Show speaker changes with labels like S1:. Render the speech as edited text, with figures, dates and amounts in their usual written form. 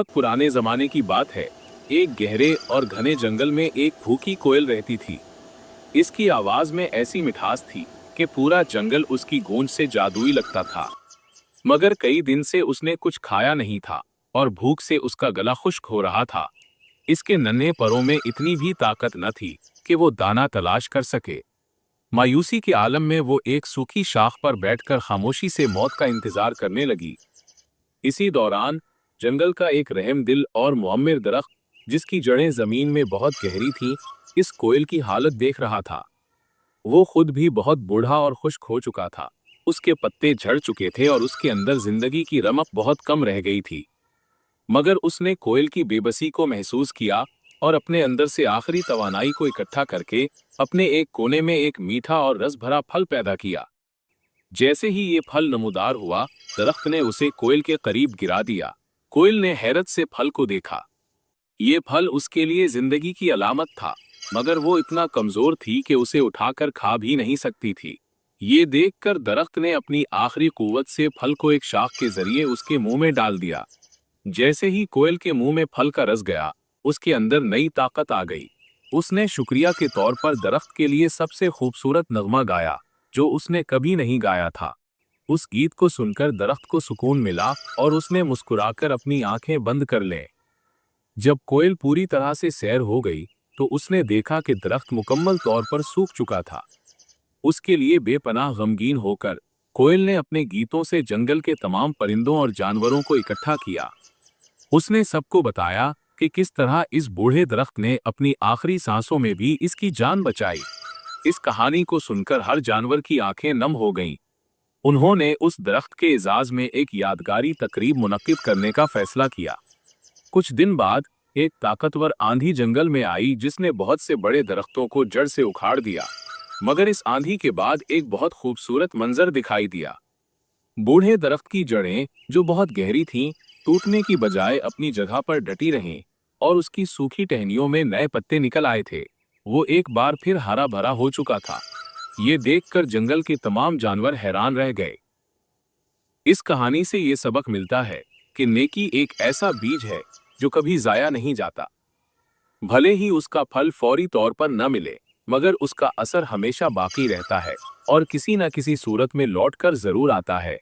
S1: पुराने जमाने की बात है। एक गहरे और घने जंगल में एक भूखी कोयल रहती थी। इसकी आवाज में ऐसी मिठास थी कि पूरा जंगल उसकी गूंज से जादुई लगता था। मगर कई दिन से उसने कुछ खाया नहीं था और भूख से उसका गला खुश्क हो रहा था। इसके नन्हे परों में इतनी भी ताकत न थी कि वो दाना तलाश कर सके। मायूसी के आलम में वो एक सूखी शाख पर बैठकर खामोशी से मौत का इंतजार करने लगी। इसी दौरान जंगल का एक रहम दिल और मुअम्मिर दरख्त, जिसकी जड़ें जमीन में बहुत गहरी थीं, इस कोयल की हालत देख रहा था। वो खुद भी बहुत बूढ़ा और खुश्क हो चुका था। उसके पत्ते झड़ चुके थे और उसके अंदर जिंदगी की रमक बहुत कम रह गई थी। मगर उसने कोयल की बेबसी को महसूस किया और अपने अंदर से आखिरी तवानाई को इकट्ठा करके अपने एक कोने में एक मीठा और रस भरा फल पैदा किया। जैसे ही ये फल नमूदार हुआ, दरख्त ने उसे कोयल के करीब गिरा दिया। कोयल ने हैरत से फल को देखा। ये फल उसके लिए जिंदगी की अलामत था, मगर वो इतना कमजोर थी कि उसे उठाकर खा भी नहीं सकती थी। ये देखकर दरख्त ने अपनी आखिरी कुव्वत से फल को एक शाख के जरिए उसके मुंह में डाल दिया। जैसे ही कोयल के मुंह में फल का रस गया, उसके अंदर नई ताकत आ गई। उसने शुक्रिया के तौर पर दरख्त के लिए सबसे खूबसूरत नगमा गाया जो उसने कभी नहीं गाया था। उस गीत को सुनकर दरख्त को सुकून मिला और उसने मुस्कुराकर अपनी आंखें बंद कर लें। जब कोयल पूरी तरह से सैर हो गई, तो उसने देखा कि दरख्त मुकम्मल तौर पर सूख चुका था। उसके लिए बेपनाह गमगीन होकर कोयल ने अपने गीतों से जंगल के तमाम परिंदों और जानवरों को इकट्ठा किया। उसने सबको बताया कि किस तरह इस बूढ़े दरख्त ने अपनी आखिरी सांसों में भी इसकी जान बचाई। इस कहानी को सुनकर हर जानवर की आंखें नम हो गईं। उन्होंने उस दरख्त के एजाज में एक यादगारी तकरीब मुनक्किद करने का फैसला किया। कुछ दिन बाद एक ताकतवर आंधी जंगल में आई जिसने बहुत से बड़े दरख्तों को जड़ से उखाड़ दिया। मगर इस आंधी के बाद एक बहुत खूबसूरत मंजर दिखाई दिया। बूढ़े दरख्त की जड़ें, जो बहुत गहरी थीं, टूटने की बजाय अपनी जगह पर डटी रहीं और उसकी सूखी टहनियों में नए पत्ते निकल आए थे। वो एक बार फिर हरा भरा हो चुका था। ये देखकर जंगल के तमाम जानवर हैरान रह गए। इस कहानी से ये सबक मिलता है कि नेकी एक ऐसा बीज है जो कभी जाया नहीं जाता। भले ही उसका फल फौरी तौर पर न मिले, मगर उसका असर हमेशा बाकी रहता है और किसी न किसी सूरत में लौट कर जरूर आता है।